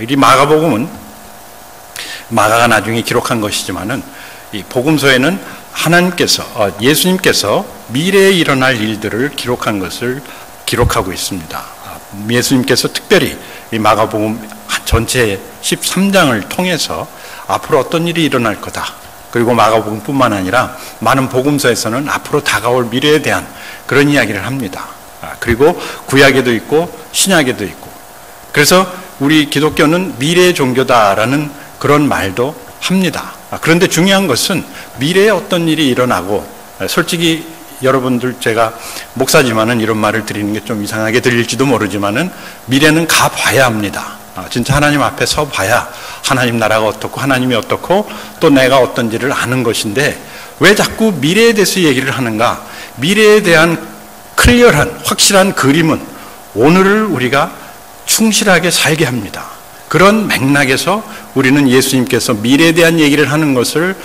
이 마가복음은 마가가 나중에 기록한 것이지만은 이 복음서에는 하나님께서 예수님께서 미래에 일어날 일들을 기록한 것을 기록하고 있습니다. 예수님께서 특별히 이 마가복음 전체 13장을 통해서 앞으로 어떤 일이 일어날 거다. 그리고 마가복음뿐만 아니라 많은 복음서에서는 앞으로 다가올 미래에 대한 그런 이야기를 합니다. 그리고 구약에도 있고 신약에도 있고. 그래서 우리 기독교는 미래의 종교다라는 그런 말도 합니다. 그런데 중요한 것은 미래에 어떤 일이 일어나고, 솔직히 여러분들 제가 목사지만은 이런 말을 드리는 게 좀 이상하게 들릴지도 모르지만은 미래는 가봐야 합니다. 진짜 하나님 앞에 서봐야 하나님 나라가 어떻고 하나님이 어떻고 또 내가 어떤지를 아는 것인데, 왜 자꾸 미래에 대해서 얘기를 하는가? 미래에 대한 클리어한 확실한 그림은 오늘을 우리가 충실하게 살게 합니다. 그런 맥락에서 우리는 예수님께서 미래에 대한 얘기를 하는 것을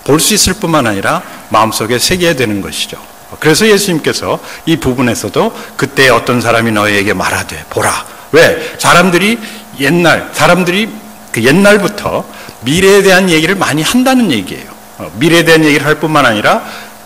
볼 수 있을 뿐만 아니라 마음속에 새겨야 되는 것이죠. 그래서 예수님께서 이 부분에서도 그때 어떤 사람이 너희에게 말하되 보라. 왜? 사람들이 그 옛날부터 미래에 대한 얘기를 많이 한다는 얘기예요. 미래에 대한 얘기를 할 뿐만 아니라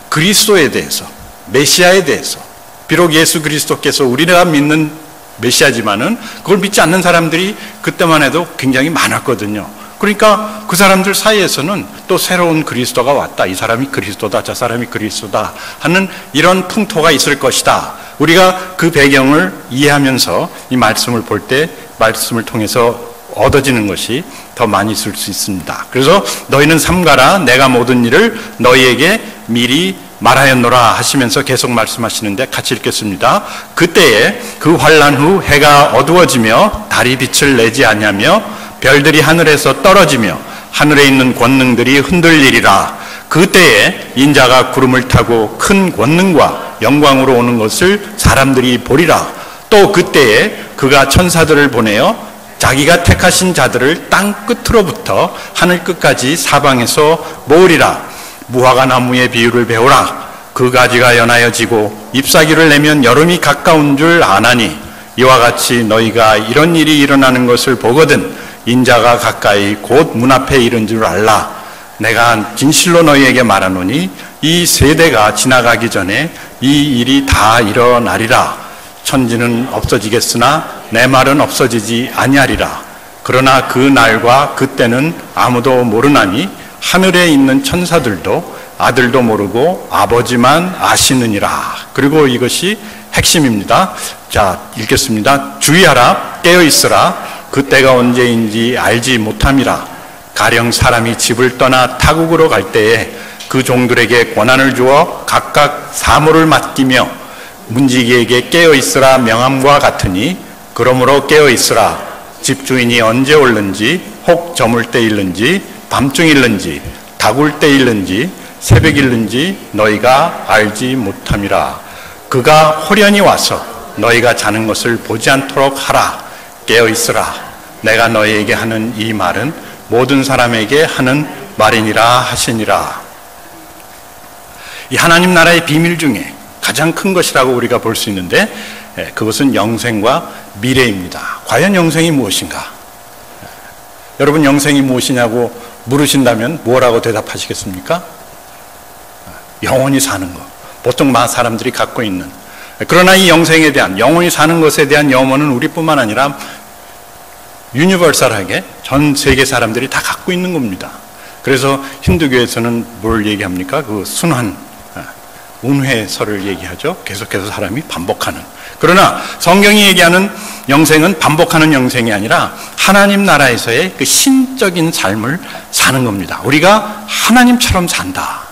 그리스도에 대해서, 메시아에 대해서, 비록 예수 그리스도께서 우리가 믿는 메시아지만은 그걸 믿지 않는 사람들이 그때만 해도 굉장히 많았거든요. 그러니까 그 사람들 사이에서는 또 새로운 그리스도가 왔다. 이 사람이 그리스도다. 저 사람이 그리스도다. 하는 이런 풍토가 있을 것이다. 우리가 그 배경을 이해하면서 이 말씀을 볼 때 말씀을 통해서 얻어지는 것이 더 많이 있을 수 있습니다. 그래서 너희는 삼가라. 내가 모든 일을 너희에게 미리 말하였노라 하시면서 계속 말씀하시는데 같이 읽겠습니다. 그때에 그 환난 후 해가 어두워지며 달이 빛을 내지 아니하며 별들이 하늘에서 떨어지며 하늘에 있는 권능들이 흔들리리라. 그때에 인자가 구름을 타고 큰 권능과 영광으로 오는 것을 사람들이 보리라. 또 그때에 그가 천사들을 보내어 자기가 택하신 자들을 땅 끝으로부터 하늘 끝까지 사방에서 모으리라. 무화과 나무의 비유를 배우라. 그 가지가 연하여지고 잎사귀를 내면 여름이 가까운 줄 아나니 이와 같이 너희가 이런 일이 일어나는 것을 보거든 인자가 가까이 곧 문 앞에 이른 줄 알라. 내가 진실로 너희에게 말하노니 이 세대가 지나가기 전에 이 일이 다 일어나리라. 천지는 없어지겠으나 내 말은 없어지지 아니하리라. 그러나 그 날과 그때는 아무도 모르나니 하늘에 있는 천사들도 아들도 모르고 아버지만 아시느니라. 그리고 이것이 핵심입니다. 자, 읽겠습니다. 주의하라. 깨어있으라. 그때가 언제인지 알지 못함이라. 가령 사람이 집을 떠나 타국으로 갈 때에 그 종들에게 권한을 주어 각각 사물을 맡기며 문지기에게 깨어있으라 명함과 같으니 그러므로 깨어있으라. 집주인이 언제 올는지 혹 저물 때일는지 밤중일는지 다굴 때일는지 새벽일는지 너희가 알지 못함이라. 그가 호련히 와서 너희가 자는 것을 보지 않도록 하라. 깨어있으라. 내가 너희에게 하는 이 말은 모든 사람에게 하는 말이니라 하시니라. 이 하나님 나라의 비밀 중에 가장 큰 것이라고 우리가 볼 수 있는데 그것은 영생과 미래입니다. 과연 영생이 무엇인가? 여러분 영생이 무엇이냐고 물으신다면 뭐라고 대답하시겠습니까? 영원히 사는 것. 보통 많은 사람들이 갖고 있는. 그러나 이 영생에 대한, 영원히 사는 것에 대한 염원은 우리뿐만 아니라 유니버설하게 전 세계 사람들이 다 갖고 있는 겁니다. 그래서 힌두교에서는 뭘 얘기합니까? 그 순환, 운회설을 얘기하죠. 계속해서 사람이 반복하는. 그러나 성경이 얘기하는 영생은 반복하는 영생이 아니라 하나님 나라에서의 그 신적인 삶을 사는 겁니다. 우리가 하나님처럼 산다.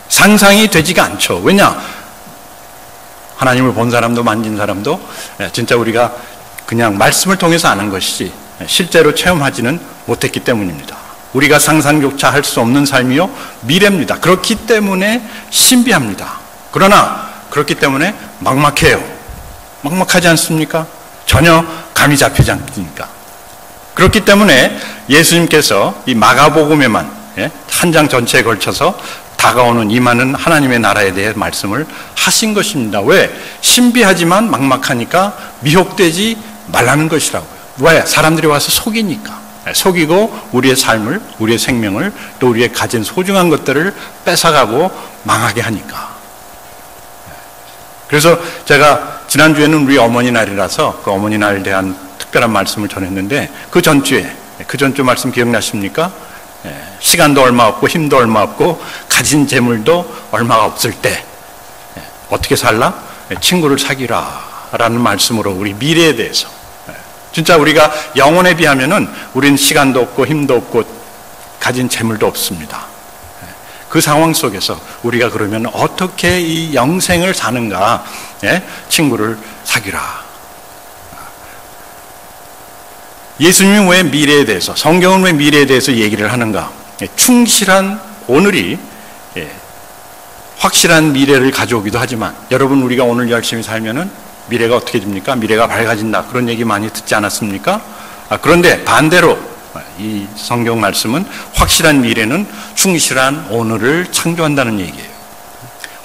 상상이 되지가 않죠. 왜냐? 하나님을 본 사람도 만진 사람도 진짜 우리가 그냥 말씀을 통해서 아는 것이지 실제로 체험하지는 못했기 때문입니다. 우리가 상상조차 할 수 없는 삶이요 미래입니다. 그렇기 때문에 신비합니다. 그러나 그렇기 때문에 막막해요. 막막하지 않습니까? 전혀 감이 잡히지 않습니까? 그렇기 때문에 예수님께서 이 마가복음에만 한 장 전체에 걸쳐서 다가오는 임하는 하나님의 나라에 대해 말씀을 하신 것입니다. 왜? 신비하지만 막막하니까 미혹되지 말라는 것이라고요. 왜? 사람들이 와서 속이니까. 속이고 우리의 삶을, 우리의 생명을, 또 우리의 가진 소중한 것들을 뺏어가고 망하게 하니까. 그래서 제가 지난주에는 우리 어머니 날이라서 그 어머니 날에 대한 특별한 말씀을 전했는데, 그 전주 말씀 기억나십니까? 시간도 얼마 없고 힘도 얼마 없고 가진 재물도 얼마가 없을 때 어떻게 살라? 친구를 사귀라 라는 말씀으로 우리 미래에 대해서, 진짜 우리가 영혼에 비하면은 우리는 시간도 없고 힘도 없고 가진 재물도 없습니다. 그 상황 속에서 우리가 그러면 어떻게 이 영생을 사는가? 친구를 사귀라. 예수님은 왜 미래에 대해서, 성경은 왜 미래에 대해서 얘기를 하는가? 충실한 오늘이 확실한 미래를 가져오기도 하지만, 여러분, 우리가 오늘 열심히 살면은 미래가 어떻게 됩니까? 미래가 밝아진다. 그런 얘기 많이 듣지 않았습니까? 그런데 반대로 이 성경 말씀은 확실한 미래는 충실한 오늘을 창조한다는 얘기예요.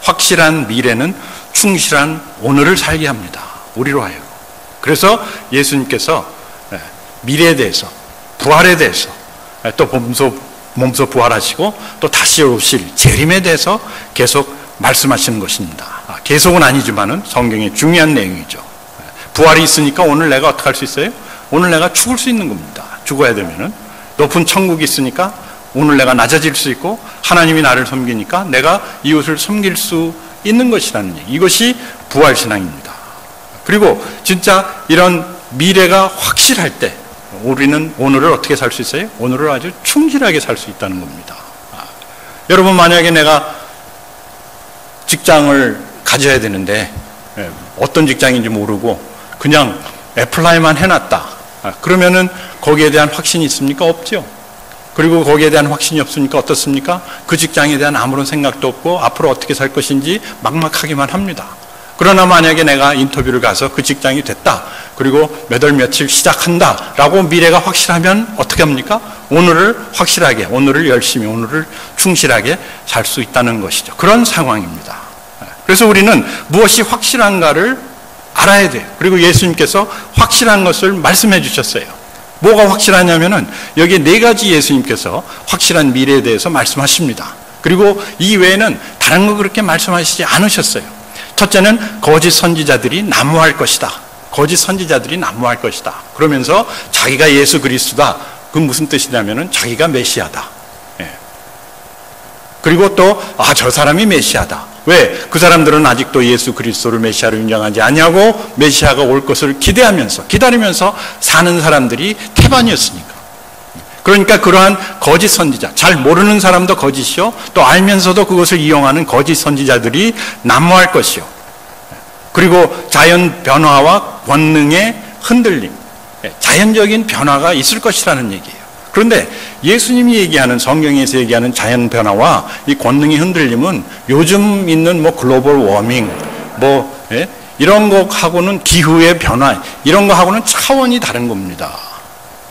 확실한 미래는 충실한 오늘을 살게 합니다. 우리로 하여금. 그래서 예수님께서 미래에 대해서, 부활에 대해서, 또 몸소 부활하시고 또 다시 오실 재림에 대해서 계속 말씀하시는 것입니다. 계속은 아니지만은 성경의 중요한 내용이죠. 부활이 있으니까 오늘 내가 어떻게 할 수 있어요? 오늘 내가 죽을 수 있는 겁니다. 죽어야 되면은. 높은 천국이 있으니까 오늘 내가 낮아질 수 있고, 하나님이 나를 섬기니까 내가 이웃을 섬길 수 있는 것이라는 얘기. 이것이 부활신앙입니다. 그리고 진짜 이런 미래가 확실할 때 우리는 오늘을 어떻게 살 수 있어요? 오늘을 아주 충실하게 살 수 있다는 겁니다. 여러분, 만약에 내가 직장을 가져야 되는데 어떤 직장인지 모르고 그냥 애플라이만 해놨다. 그러면은 거기에 대한 확신이 있습니까? 없죠. 그리고 거기에 대한 확신이 없으니까 어떻습니까? 그 직장에 대한 아무런 생각도 없고 앞으로 어떻게 살 것인지 막막하기만 합니다. 그러나 만약에 내가 인터뷰를 가서 그 직장이 됐다, 그리고 몇 월 며칠 시작한다 라고 미래가 확실하면 어떻게 합니까? 오늘을 확실하게, 오늘을 열심히, 오늘을 충실하게 살 수 있다는 것이죠. 그런 상황입니다. 그래서 우리는 무엇이 확실한가를 알아야 돼요. 그리고 예수님께서 확실한 것을 말씀해 주셨어요. 뭐가 확실하냐면은 여기 네 가지 예수님께서 확실한 미래에 대해서 말씀하십니다. 그리고 이 외에는 다른 거 그렇게 말씀하시지 않으셨어요. 첫째는 거짓 선지자들이 난무할 것이다. 거짓 선지자들이 난무할 것이다. 그러면서 자기가 예수 그리스도다. 그건 무슨 뜻이냐면은 자기가 메시아다. 그리고 또 저 사람이 메시아다. 왜? 그 사람들은 아직도 예수 그리스도를 메시아로 인정하지 않냐고 메시아가 올 것을 기다리면서 사는 사람들이 태반이었으니까. 그러니까 그러한 거짓 선지자, 잘 모르는 사람도 거짓이요, 또 알면서도 그것을 이용하는 거짓 선지자들이 난무할 것이요. 그리고 자연 변화와 권능의 흔들림, 자연적인 변화가 있을 것이라는 얘기예요. 그런데 예수님이 얘기하는, 성경에서 얘기하는 자연 변화와 이 권능의 흔들림은 요즘 있는 글로벌 워밍, 이런 거하고는, 기후의 변화, 이런 거하고는 차원이 다른 겁니다.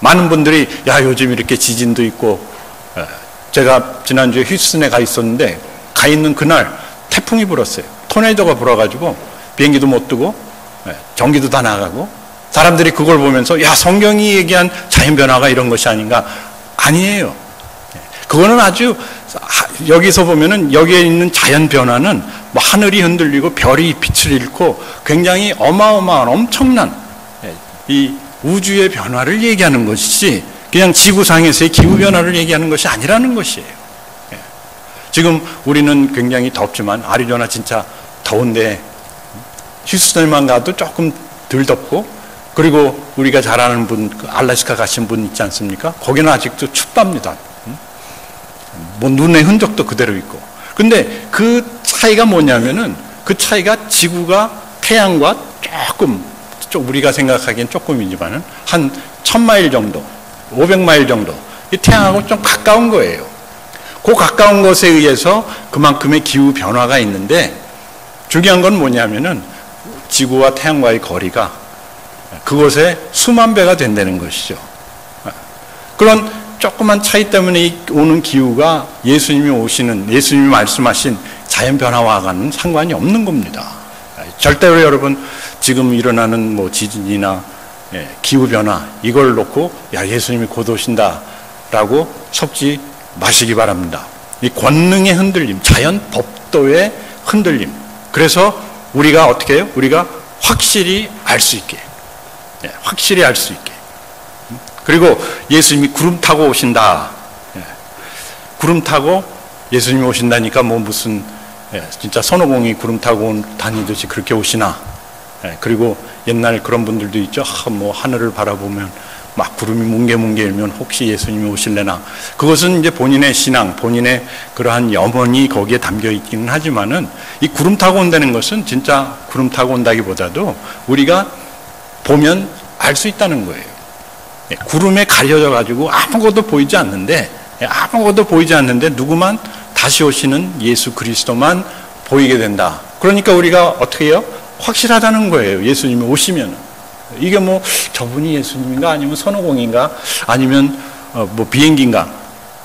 많은 분들이 요즘 이렇게 지진도 있고, 제가 지난주에 휴스턴에 가 있었는데 가 있는 그날 태풍이 불었어요. 토네이도가 불어가지고 비행기도 못 뜨고 전기도 다 나가고, 사람들이 그걸 보면서 성경이 얘기한 자연변화가 이런 것이 아닌가. 아니에요. 그거는 아주, 여기서 보면은 여기에 있는 자연변화는 하늘이 흔들리고 별이 빛을 잃고 굉장히 어마어마한 엄청난 이 우주의 변화를 얘기하는 것이지, 그냥 지구상에서의 기후변화를 얘기하는 것이 아니라는 것이에요. 지금 우리는 굉장히 덥지만 아리조나 진짜 더운데 휴스턴만 가도 조금 덜 덥고, 그리고 우리가 잘 아는 분, 알래스카 가신 분 있지 않습니까? 거기는 아직도 춥답니다. 눈의 흔적도 그대로 있고. 근데 그 차이가 뭐냐면은, 그 차이가 지구가 태양과 조금, 우리가 생각하기엔 조금이지만은 한 1000마일 정도, 500마일 정도, 이 태양하고 좀 가까운 거예요. 그 가까운 것에 의해서 그만큼의 기후 변화가 있는데, 중요한 건 뭐냐면은 지구와 태양과의 거리가 그곳에 수만 배가 된다는 것이죠. 그런 조그만 차이 때문에 오는 기후가 예수님이 말씀하신 자연 변화와는 상관이 없는 겁니다. 절대로 여러분, 지금 일어나는 지진이나 기후변화 이걸 놓고 야 예수님이 곧 오신다라고 속지 마시기 바랍니다. 이 권능의 흔들림, 자연 법도의 흔들림. 그래서 우리가 어떻게 해요? 우리가 확실히 알 수 있게, 확실히 알 수 있게. 그리고 예수님이 구름 타고 오신다. 구름 타고 예수님이 오신다니까 뭐 무슨 진짜 손오공이 구름 타고 다니듯이 그렇게 오시나. 그리고 옛날 그런 분들도 있죠. 뭐 하늘을 바라보면 막 구름이 뭉게뭉게 일면 혹시 예수님이 오실래나. 그것은 이제 본인의 신앙, 본인의 그러한 염원이 거기에 담겨 있기는 하지만은 이 구름 타고 온다는 것은 진짜 구름 타고 온다기보다도 우리가 보면 알 수 있다는 거예요. 구름에 가려져 가지고 아무것도 보이지 않는데, 아무것도 보이지 않는데 누구만 다시 오시는 예수 그리스도만 보이게 된다. 그러니까 우리가 어떻게 해요? 확실하다는 거예요. 예수님이 오시면. 이게 뭐 저분이 예수님인가 아니면 손오공인가 아니면 뭐 비행기인가,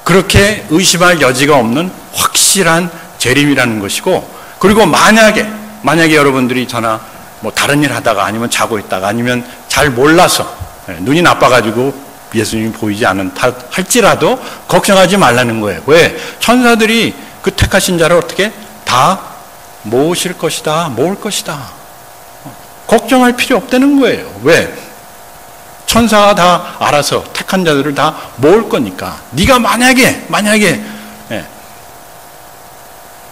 그렇게 의심할 여지가 없는 확실한 재림이라는 것이고, 그리고 만약에 여러분들이 저나 뭐 다른 일 하다가 아니면 자고 있다가 아니면 잘 몰라서 눈이 나빠가지고 예수님이 보이지 않는다 할지라도 걱정하지 말라는 거예요. 왜? 천사들이 그 택하신 자를 어떻게 다 모으실 것이다, 모을 것이다. 걱정할 필요 없다는 거예요. 왜? 천사가 다 알아서 택한 자들을 다 모을 거니까. 네가 만약에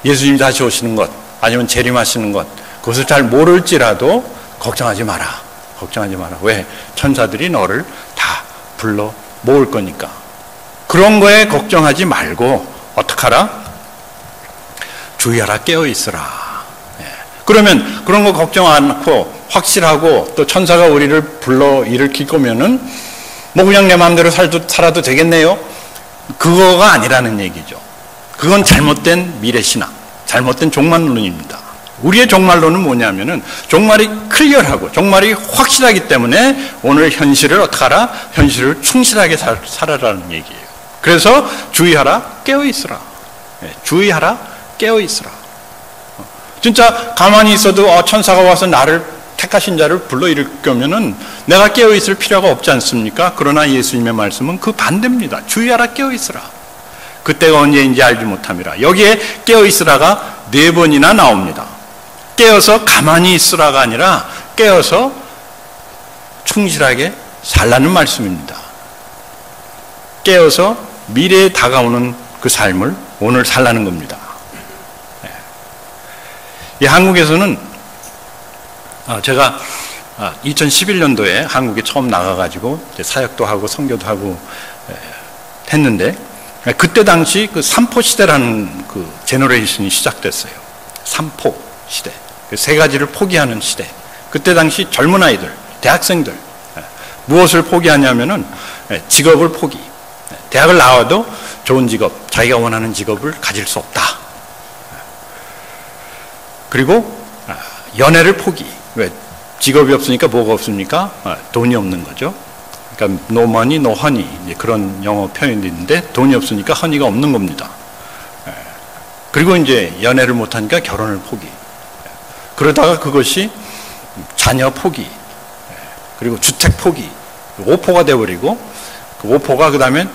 예수님이 다시 오시는 것 아니면 재림하시는 것 그것을 잘 모를지라도 걱정하지 마라. 걱정하지 마라. 왜? 천사들이 너를 다 불러 모을 거니까. 그런 거에 걱정하지 말고 어떡하라? 주의하라, 깨어 있으라. 그러면 그런 거 걱정 않고 확실하고 또 천사가 우리를 불러 일으킬 거면은 뭐 그냥 내 마음대로 살아도 되겠네요. 그거가 아니라는 얘기죠. 그건 잘못된 미래신앙, 잘못된 종말론입니다. 우리의 종말론은 뭐냐면은 종말이 클리어하고 종말이 확실하기 때문에 오늘 현실을 어떻게 하라? 현실을 충실하게 살아라는 얘기예요. 그래서 주의하라, 깨어 있으라. 주의하라, 깨어 있으라. 진짜 가만히 있어도 천사가 와서 나를 택하신 자를 불러 일으키면은 내가 깨어 있을 필요가 없지 않습니까? 그러나 예수님의 말씀은 그 반대입니다. 주의하라, 깨어 있으라. 그때가 언제인지 알지 못함이라. 여기에 깨어 있으라가 4번이나 나옵니다. 깨어서 가만히 있으라가 아니라 깨어서 충실하게 살라는 말씀입니다. 깨어서 미래에 다가오는 그 삶을 오늘 살라는 겁니다. 한국에서는 제가 2011년도에 한국에 처음 나가가지고 사역도 하고 선교도 하고 했는데, 그때 당시 그 삼포 시대라는 그 제너레이션이 시작됐어요. 삼포 시대, 세 가지를 포기하는 시대. 그때 당시 젊은 아이들, 대학생들 무엇을 포기하냐면은 직업을 포기. 대학을 나와도 좋은 직업, 자기가 원하는 직업을 가질 수 없다. 그리고 연애를 포기. 왜? 직업이 없으니까 뭐가 없습니까? 돈이 없는 거죠. 그러니까 no money, no honey, 이제 그런 영어 표현이 있는데 돈이 없으니까 honey가 없는 겁니다. 그리고 이제 연애를 못하니까 결혼을 포기. 그러다가 그것이 자녀 포기, 그리고 주택 포기, 오포가 되어버리고, 그 오포가 그 다음에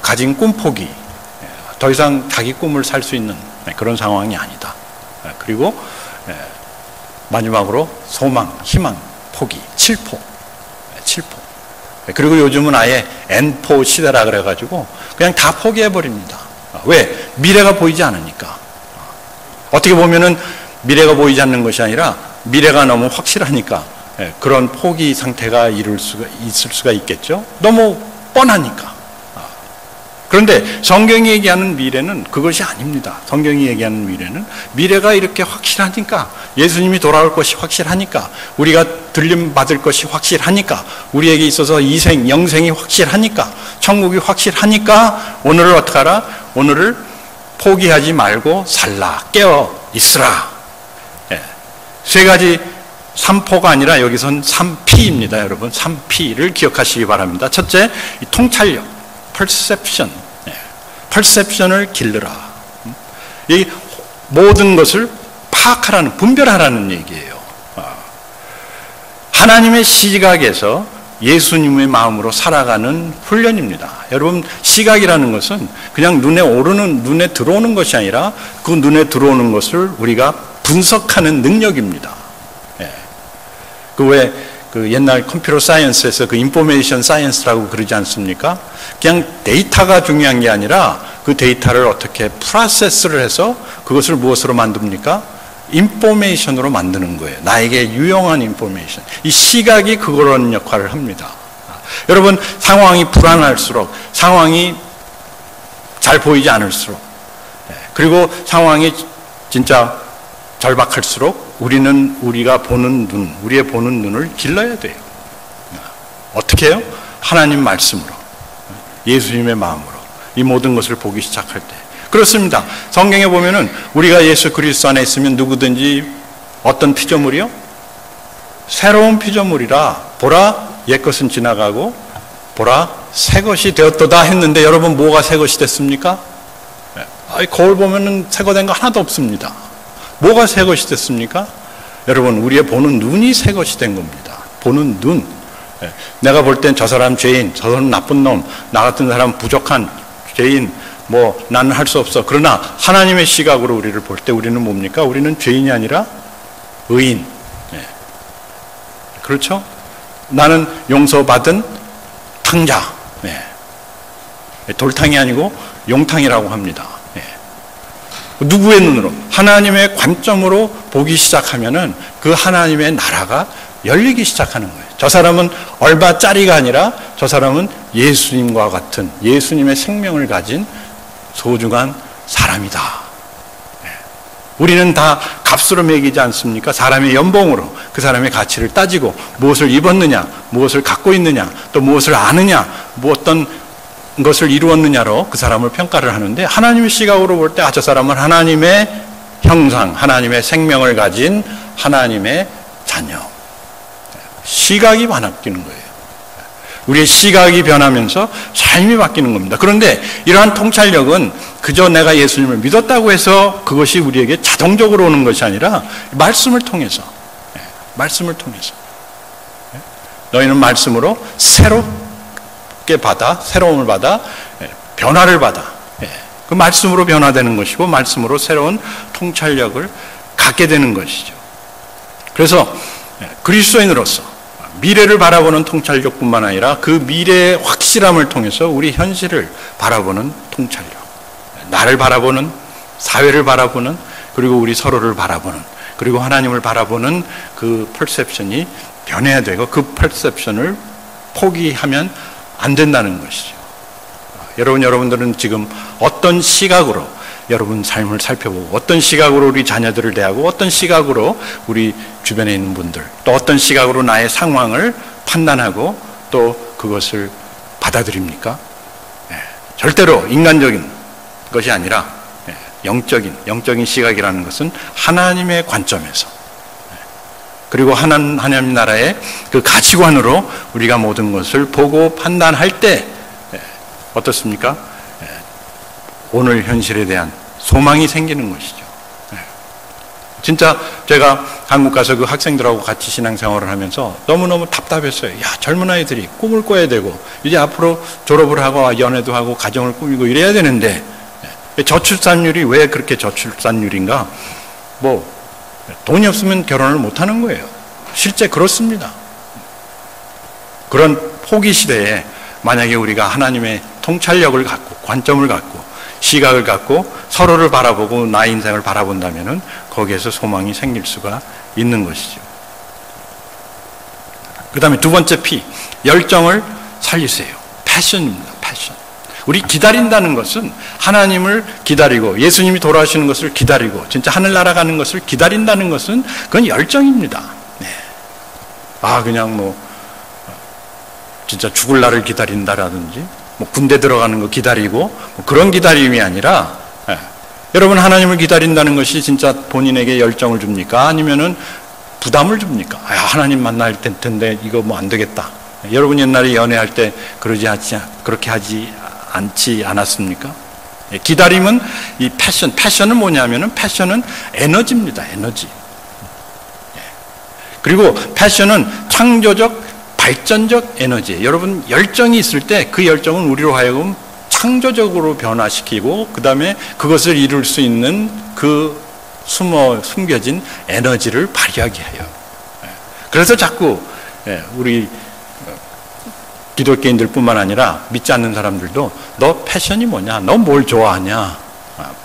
가진 꿈 포기. 더 이상 자기 꿈을 살 수 있는 그런 상황이 아니다. 그리고 마지막으로 소망, 희망, 포기, 칠포. 그리고 요즘은 아예 N포 시대라 그래가지고 그냥 다 포기해버립니다. 왜? 미래가 보이지 않으니까. 어떻게 보면은 미래가 보이지 않는 것이 아니라 미래가 너무 확실하니까 그런 포기 상태가 있을 수가 있겠죠. 너무 뻔하니까. 그런데 성경이 얘기하는 미래는 그것이 아닙니다. 성경이 얘기하는 미래는 미래가 이렇게 확실하니까, 예수님이 돌아올 것이 확실하니까, 우리가 들림 받을 것이 확실하니까, 우리에게 있어서 이생, 영생이 확실하니까, 천국이 확실하니까 오늘을 어떻게 하라? 오늘을 포기하지 말고 살라, 깨어 있으라. 세 가지, 3포가 아니라 여기선 3P입니다. 여러분 3P를 기억하시기 바랍니다. 첫째, 이 통찰력, perception을 기르라. 이 모든 것을 파악하라는, 분별하라는 얘기예요. 하나님의 시각에서 예수님의 마음으로 살아가는 훈련입니다. 여러분, 시각이라는 것은 그냥 눈에 들어오는 것이 아니라 그 눈에 들어오는 것을 우리가 분석하는 능력입니다. 예. 그 옛날 컴퓨터 사이언스에서 그 인포메이션 사이언스라고 그러지 않습니까? 그냥 데이터가 중요한 게 아니라 그 데이터를 어떻게 프로세스를 해서 그것을 무엇으로 만듭니까? 인포메이션으로 만드는 거예요. 나에게 유용한 인포메이션. 이 시각이 그런 역할을 합니다. 여러분, 상황이 불안할수록, 상황이 잘 보이지 않을수록, 그리고 상황이 진짜 절박할수록 우리가 보는 눈, 우리의 보는 눈을 길러야 돼요. 어떻게 해요? 하나님 말씀으로, 예수님의 마음으로 이 모든 것을 보기 시작할 때. 그렇습니다. 성경에 보면은 우리가 예수 그리스도 안에 있으면 누구든지 어떤 피조물이요? 새로운 피조물이라 보라 옛것은 지나가고 보라 새 것이 되었도다 했는데 여러분 뭐가 새 것이 됐습니까? 거울 보면은 새거 된 거 하나도 없습니다. 뭐가 새 것이 됐습니까? 여러분 우리의 보는 눈이 새 것이 된 겁니다. 보는 눈. 내가 볼 땐 저 사람 죄인, 저 사람 나쁜 놈, 나 같은 사람 부족한 죄인, 나는 할 수 없어. 그러나 하나님의 시각으로 우리를 볼 때 우리는 뭡니까? 우리는 죄인이 아니라 의인. 그렇죠? 나는 용서받은 탕자. 돌탕이 아니고 용탕이라고 합니다. 누구의 눈으로? 하나님의 관점으로 보기 시작하면은 그 하나님의 나라가 열리기 시작하는 거예요. 저 사람은 얼마짜리가 아니라 저 사람은 예수님과 같은 예수님의 생명을 가진 소중한 사람이다. 우리는 다 값으로 매기지 않습니까? 사람의 연봉으로 그 사람의 가치를 따지고 무엇을 입었느냐, 무엇을 갖고 있느냐, 또 무엇을 아느냐, 어떤 것을 이루었느냐로 그 사람을 평가를 하는데 하나님의 시각으로 볼 때 저 사람은 하나님의 형상, 하나님의 생명을 가진 하나님의 자녀. 시각이 바뀌는 거예요. 우리의 시각이 변하면서 삶이 바뀌는 겁니다. 그런데 이러한 통찰력은 그저 내가 예수님을 믿었다고 해서 그것이 우리에게 자동적으로 오는 것이 아니라 말씀을 통해서 너희는 말씀으로 새로움을 받아 변화를 받아 그 말씀으로 변화되는 것이고 말씀으로 새로운 통찰력을 갖게 되는 것이죠. 그래서 그리스도인으로서 미래를 바라보는 통찰력뿐만 아니라 그 미래의 확실함을 통해서 우리 현실을 바라보는 통찰력, 나를 바라보는, 사회를 바라보는, 그리고 우리 서로를 바라보는, 그리고 하나님을 바라보는 그 퍼셉션이 변해야 되고 그 퍼셉션을 포기하면 안 된다는 것이죠. 여러분들은 지금 어떤 시각으로 여러분 삶을 살펴보고 어떤 시각으로 우리 자녀들을 대하고 어떤 시각으로 우리 주변에 있는 분들 또 어떤 시각으로 나의 상황을 판단하고 또 그것을 받아들입니까? 절대로 인간적인 것이 아니라 영적인 시각이라는 것은 하나님의 관점에서 그리고 하나님 나라의 그 가치관으로 우리가 모든 것을 보고 판단할 때 어떻습니까? 오늘 현실에 대한 소망이 생기는 것이죠. 진짜 제가 한국 가서 그 학생들하고 같이 신앙생활을 하면서 너무너무 답답했어요. 젊은 아이들이 꿈을 꿔야 되고 이제 앞으로 졸업을 하고 연애도 하고 가정을 꾸미고 이래야 되는데 저출산율이 왜 그렇게 저출산율인가? 돈이 없으면 결혼을 못하는 거예요. 실제 그렇습니다. 그런 포기 시대에 만약에 우리가 하나님의 통찰력을 갖고 관점을 갖고 시각을 갖고 서로를 바라보고 나의 인생을 바라본다면 거기에서 소망이 생길 수가 있는 것이죠. 그 다음에 두 번째 P, 열정을 살리세요. 패션입니다. 패션. 우리 기다린다는 것은 하나님을 기다리고 예수님이 돌아오시는 것을 기다리고 진짜 하늘나라 가는 것을 기다린다는 것은 그건 열정입니다. 그냥 진짜 죽을 날을 기다린다라든지 군대 들어가는 거 기다리고 그런 기다림이 아니라 여러분 하나님을 기다린다는 것이 진짜 본인에게 열정을 줍니까? 아니면은 부담을 줍니까? 하나님 만날 텐데 이거 안 되겠다. 여러분 옛날에 연애할 때 그렇게 하지 않지 않았습니까? 기다림은 이 패션은 뭐냐면은 패션은 에너지입니다. 에너지. 그리고 패션은 창조적 발전적 에너지. 여러분 열정이 있을 때 그 열정은 우리로 하여금 창조적으로 변화시키고 그 다음에 그것을 이룰 수 있는 그 숨겨진 에너지를 발휘하게 해요. 그래서 자꾸 우리 기독교인들 뿐만 아니라 믿지 않는 사람들도 너 패션이 뭐냐? 너 뭘 좋아하냐?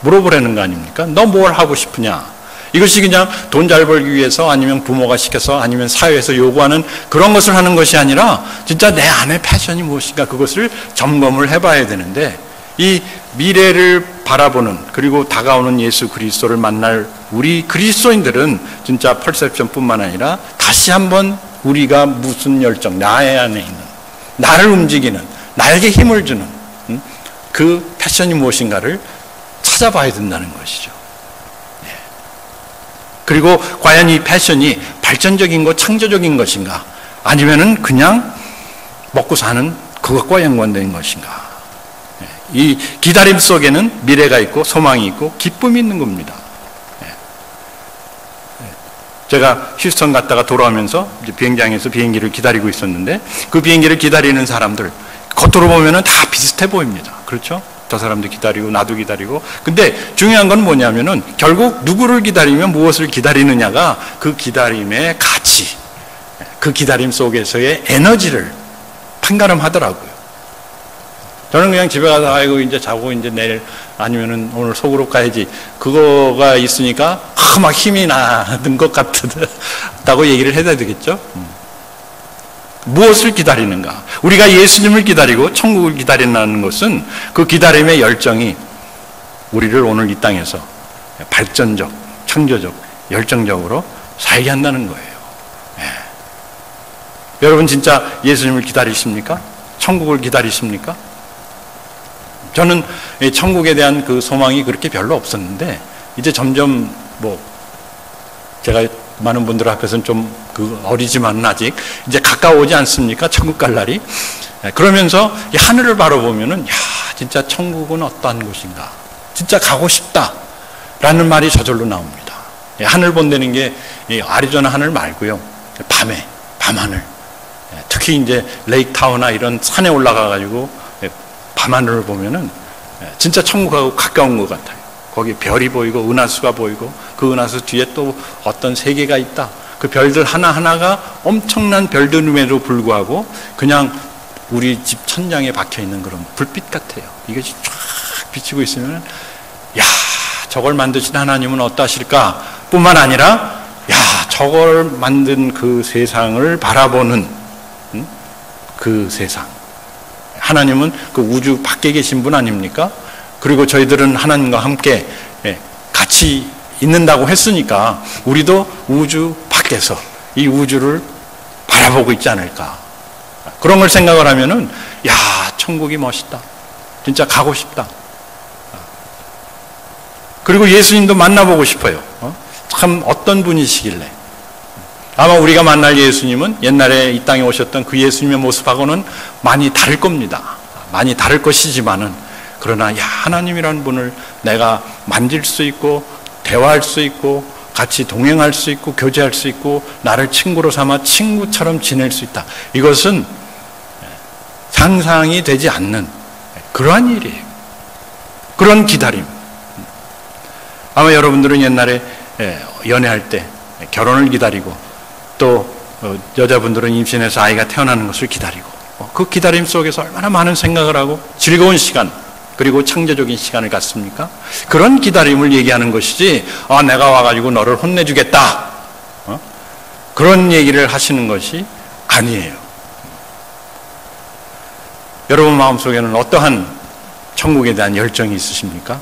물어보라는 거 아닙니까? 너 뭘 하고 싶으냐? 이것이 그냥 돈 잘 벌기 위해서 아니면 부모가 시켜서 아니면 사회에서 요구하는 그런 것을 하는 것이 아니라 진짜 내 안의 패션이 무엇인가 그것을 점검을 해봐야 되는데 이 미래를 바라보는 그리고 다가오는 예수 그리스도를 만날 우리 그리스도인들은 진짜 퍼셉션뿐만 아니라 다시 한번 우리가 무슨 열정, 나의 안에 있는 나를 움직이는 나에게 힘을 주는 그 패션이 무엇인가를 찾아봐야 된다는 것이죠. 그리고 과연 이 패션이 발전적인 것, 창조적인 것인가 아니면은 그냥 먹고 사는 그것과 연관된 것인가. 이 기다림 속에는 미래가 있고 소망이 있고 기쁨이 있는 겁니다. 제가 휴스턴 갔다가 돌아오면서 이제 비행장에서 비행기를 기다리고 있었는데 그 비행기를 기다리는 사람들 겉으로 보면은 다 비슷해 보입니다. 그렇죠? 저 사람도 기다리고 나도 기다리고. 근데 중요한 건 뭐냐면은 결국 누구를 기다리면 무엇을 기다리느냐가 그 기다림의 가치, 그 기다림 속에서의 에너지를 판가름하더라고요. 저는 그냥 집에 가서 아이고 이제 자고 이제 내일 아니면은 오늘 속으로 가야지 그거가 있으니까 막 힘이 나는 것 같다고 얘기를 해야 되겠죠. 무엇을 기다리는가? 우리가 예수님을 기다리고 천국을 기다린다는 것은 그 기다림의 열정이 우리를 오늘 이 땅에서 발전적, 창조적, 열정적으로 살게 한다는 거예요. 여러분 진짜 예수님을 기다리십니까? 천국을 기다리십니까? 저는 천국에 대한 그 소망이 그렇게 별로 없었는데 이제 점점 제가 많은 분들 앞에서는 좀 어리지만은 아직 이제 가까워오지 않습니까? 천국 갈 날이. 그러면서 이 하늘을 바라보면은 야 진짜 천국은 어떠한 곳인가? 진짜 가고 싶다라는 말이 저절로 나옵니다. 하늘 본다는 게 아리조나 하늘 말고요. 밤에 밤하늘. 특히 이제 레이크 타워나 이런 산에 올라가 가지고 밤하늘을 보면은 진짜 천국하고 가까운 것 같아요. 거기 별이 보이고 은하수가 보이고 그 은하수 뒤에 또 어떤 세계가 있다. 그 별들 하나하나가 엄청난 별들임에도 불구하고 그냥 우리 집 천장에 박혀있는 그런 불빛 같아요. 이것이 쫙 비치고 있으면 야 저걸 만드신 하나님은 어떠하실까 뿐만 아니라 야 저걸 만든 그 세상을 바라보는 그 세상. 하나님은 그 우주 밖에 계신 분 아닙니까? 그리고 저희들은 하나님과 함께 같이 있는다고 했으니까 우리도 우주 밖에서 이 우주를 바라보고 있지 않을까. 그런 걸 생각을 하면은 야 천국이 멋있다. 진짜 가고 싶다. 그리고 예수님도 만나보고 싶어요. 참 어떤 분이시길래. 아마 우리가 만날 예수님은 옛날에 이 땅에 오셨던 그 예수님의 모습하고는 많이 다를 겁니다. 많이 다를 것이지만은 그러나 야 하나님이라는 분을 내가 만질 수 있고 대화할 수 있고 같이 동행할 수 있고 교제할 수 있고 나를 친구로 삼아 친구처럼 지낼 수 있다. 이것은 상상이 되지 않는 그러한 일이에요. 그런 기다림. 아마 여러분들은 옛날에 연애할 때 결혼을 기다리고 또 여자분들은 임신해서 아이가 태어나는 것을 기다리고 그 기다림 속에서 얼마나 많은 생각을 하고 즐거운 시간 그리고 창조적인 시간을 갖습니까? 그런 기다림을 얘기하는 것이지 내가 와가지고 너를 혼내주겠다 그런 얘기를 하시는 것이 아니에요. 여러분 마음속에는 어떠한 천국에 대한 열정이 있으십니까?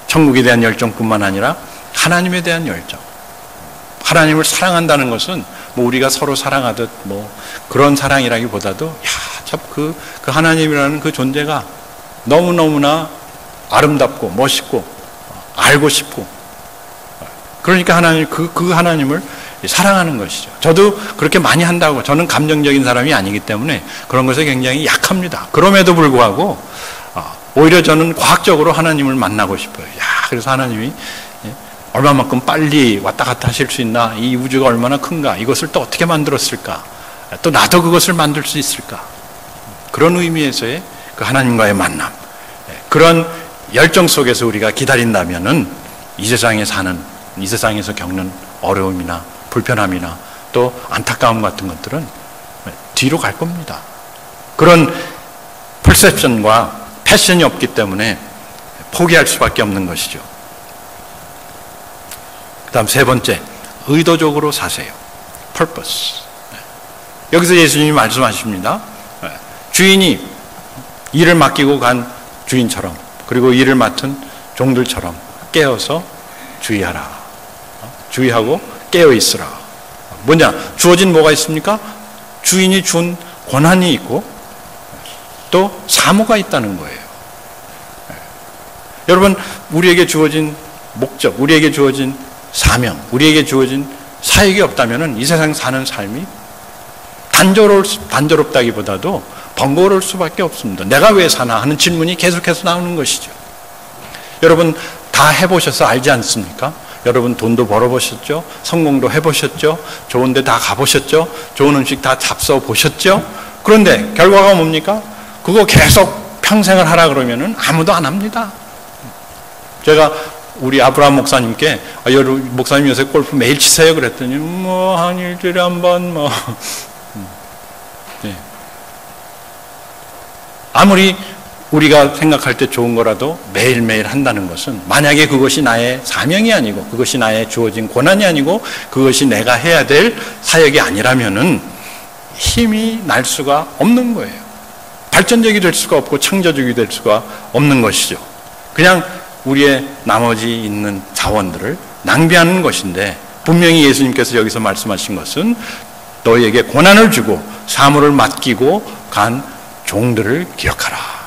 천국에 대한 열정뿐만 아니라 하나님에 대한 열정. 하나님을 사랑한다는 것은 우리가 서로 사랑하듯 그런 사랑이라기보다도 참 그 하나님이라는 그 존재가 너무너무나 아름답고 멋있고 알고 싶고 그러니까 하나님 그 하나님을 사랑하는 것이죠. 저도 그렇게 많이 한다고 저는 감정적인 사람이 아니기 때문에 그런 것에 굉장히 약합니다. 그럼에도 불구하고 오히려 저는 과학적으로 하나님을 만나고 싶어요. 그래서 하나님이 얼마만큼 빨리 왔다 갔다 하실 수 있나? 이 우주가 얼마나 큰가? 이것을 또 어떻게 만들었을까? 또 나도 그것을 만들 수 있을까? 그런 의미에서의 그 하나님과의 만남, 그런 열정 속에서 우리가 기다린다면은 이 세상에서 겪는 어려움이나 불편함이나 또 안타까움 같은 것들은 뒤로 갈 겁니다. 그런 퍼셉션과 패션이 없기 때문에 포기할 수밖에 없는 것이죠. 그 다음 세 번째, 의도적으로 사세요. purpose. 여기서 예수님이 말씀하십니다. 주인이 일을 맡기고 간 주인처럼, 그리고 일을 맡은 종들처럼 깨어서 주의하라. 주의하고 깨어 있으라. 뭐냐? 주어진 뭐가 있습니까? 주인이 준 권한이 있고 또 사무가 있다는 거예요. 여러분, 우리에게 주어진 목적, 우리에게 주어진 사명, 우리에게 주어진 사역이 없다면 이 세상 사는 삶이 단조롭다기보다도 번거로울 수밖에 없습니다. 내가 왜 사나 하는 질문이 계속해서 나오는 것이죠. 여러분 다 해보셔서 알지 않습니까? 여러분 돈도 벌어보셨죠? 성공도 해보셨죠? 좋은 데 다 가보셨죠? 좋은 음식 다 잡숴 보셨죠? 그런데 결과가 뭡니까? 그거 계속 평생을 하라 그러면은 아무도 안 합니다. 제가 우리 아브라함 목사님께 여러분 목사님 요새 골프 매일 치세요 그랬더니 뭐 한 일주일에 한 번 뭐 네. 아무리 우리가 생각할 때 좋은 거라도 매일매일 한다는 것은 만약에 그것이 나의 사명이 아니고 그것이 나의 주어진 권한이 아니고 그것이 내가 해야 될 사역이 아니라면은 힘이 날 수가 없는 거예요. 발전적이 될 수가 없고 창조적이 될 수가 없는 것이죠. 그냥 우리의 나머지 있는 자원들을 낭비하는 것인데 분명히 예수님께서 여기서 말씀하신 것은 너희에게 권한을 주고 사물을 맡기고 간 종들을 기억하라.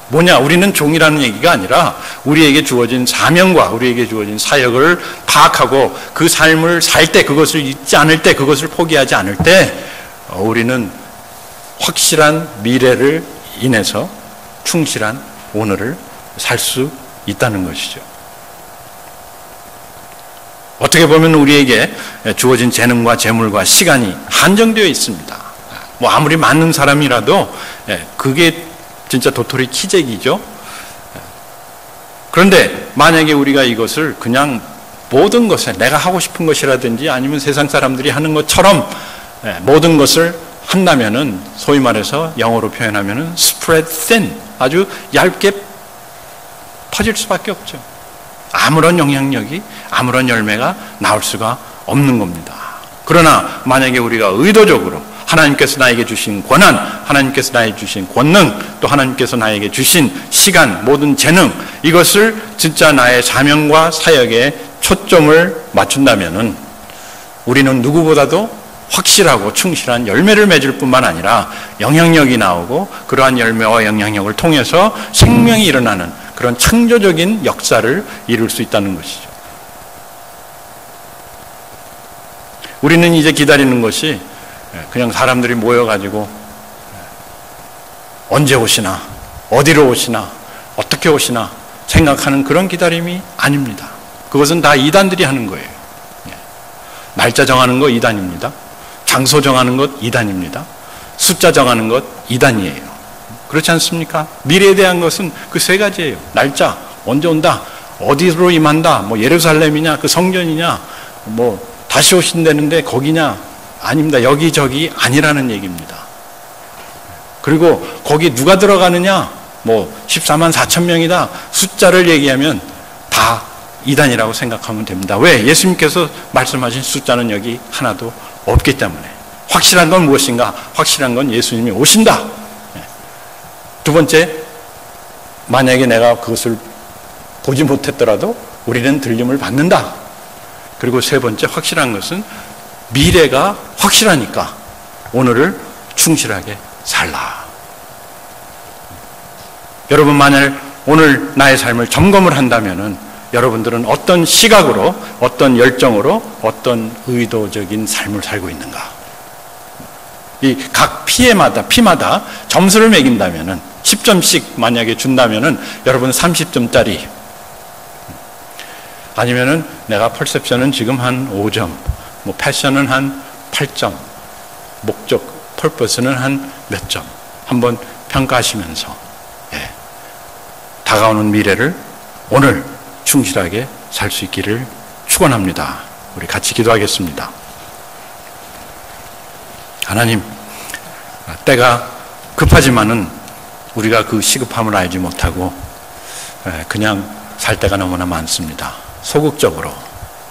뭐냐? 우리는 종이라는 얘기가 아니라 우리에게 주어진 사명과 우리에게 주어진 사역을 파악하고 그 삶을 살 때 그것을 잊지 않을 때 그것을 포기하지 않을 때 우리는 확실한 미래를 인해서 충실한 오늘을 살 수 있다는 것이죠. 어떻게 보면 우리에게 주어진 재능과 재물과 시간이 한정되어 있습니다. 뭐 아무리 많은 사람이라도 그게 진짜 도토리 키재기죠. 그런데 만약에 우리가 이것을 그냥 모든 것에 내가 하고 싶은 것이라든지 아니면 세상 사람들이 하는 것처럼 모든 것을 한다면은 소위 말해서 영어로 표현하면은 spread thin, 아주 얇게 퍼질 수밖에 없죠. 아무런 영향력이, 아무런 열매가 나올 수가 없는 겁니다. 그러나 만약에 우리가 의도적으로 하나님께서 나에게 주신 권한, 하나님께서 나에게 주신 권능, 또 하나님께서 나에게 주신 시간, 모든 재능, 이것을 진짜 나의 사명과 사역에 초점을 맞춘다면은 우리는 누구보다도 확실하고 충실한 열매를 맺을 뿐만 아니라 영향력이 나오고 그러한 열매와 영향력을 통해서 생명이 일어나는 그런 창조적인 역사를 이룰 수 있다는 것이죠. 우리는 이제 기다리는 것이 그냥 사람들이 모여가지고 언제 오시나, 어디로 오시나, 어떻게 오시나 생각하는 그런 기다림이 아닙니다. 그것은 다 이단들이 하는 거예요. 날짜 정하는 거 이단입니다. 장소 정하는 것 이단입니다. 숫자 정하는 것 이단이에요. 그렇지 않습니까? 미래에 대한 것은 그 세 가지예요. 날짜, 언제 온다, 어디로 임한다, 뭐 예루살렘이냐, 그 성전이냐, 뭐 다시 오신다는데 거기냐, 아닙니다. 여기저기 아니라는 얘기입니다. 그리고 거기 누가 들어가느냐, 뭐 14만 4천 명이다, 숫자를 얘기하면 다 이단이라고 생각하면 됩니다. 왜? 예수님께서 말씀하신 숫자는 여기 하나도 없기 때문에. 확실한 건 무엇인가? 확실한 건 예수님이 오신다. 두 번째, 만약에 내가 그것을 보지 못했더라도 우리는 들림을 받는다. 그리고 세 번째, 확실한 것은 미래가 확실하니까 오늘을 충실하게 살라. 여러분, 만약 오늘 나의 삶을 점검을 한다면은 여러분들은 어떤 시각으로, 어떤 열정으로, 어떤 의도적인 삶을 살고 있는가? 이 각 피마다 점수를 매긴다면은 10점씩 만약에 준다면은 여러분 30점짜리, 아니면은 내가 퍼셉션은 지금 한 5점, 뭐 패션은 한 8점, 목적, 펄퍼스는 한 몇 점 한번 평가하시면서 다가오는 미래를 오늘 충실하게 살 수 있기를 축원합니다. 우리 같이 기도하겠습니다. 하나님, 때가 급하지만은 우리가 그 시급함을 알지 못하고 그냥 살 때가 너무나 많습니다. 소극적으로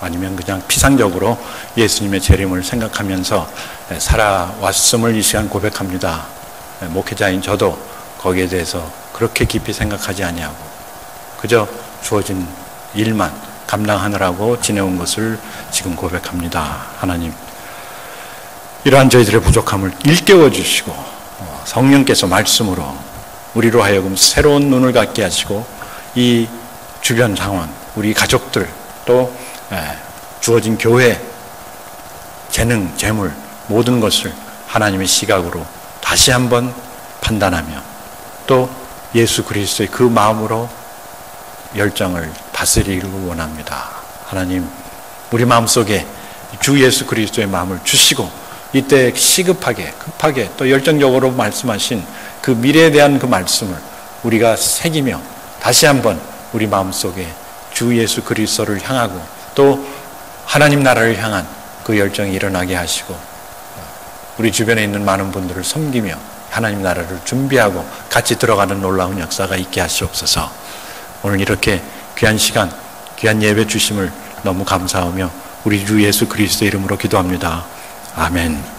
아니면 그냥 피상적으로 예수님의 재림을 생각하면서 살아왔음을 이 시간 고백합니다. 목회자인 저도 거기에 대해서 그렇게 깊이 생각하지 아니하고 그저 주어진 일만 감당하느라고 지내온 것을 지금 고백합니다. 하나님, 이러한 저희들의 부족함을 일깨워 주시고 성령께서 말씀으로 우리로 하여금 새로운 눈을 갖게 하시고 이 주변 상황, 우리 가족들, 또 주어진 교회, 재능, 재물 모든 것을 하나님의 시각으로 다시 한번 판단하며 또 예수 그리스도의 그 마음으로 열정을 다스리기를 원합니다. 하나님, 우리 마음속에 주 예수 그리스도의 마음을 주시고 이때 시급하게, 급하게 또 열정적으로 말씀하신 그 미래에 대한 그 말씀을 우리가 새기며 다시 한번 우리 마음속에 주 예수 그리스도를 향하고 또 하나님 나라를 향한 그 열정이 일어나게 하시고 우리 주변에 있는 많은 분들을 섬기며 하나님 나라를 준비하고 같이 들어가는 놀라운 역사가 있게 하시옵소서. 오늘 이렇게 귀한 시간, 귀한 예배 주심을 너무 감사하며 우리 주 예수 그리스도 이름으로 기도합니다. 아멘.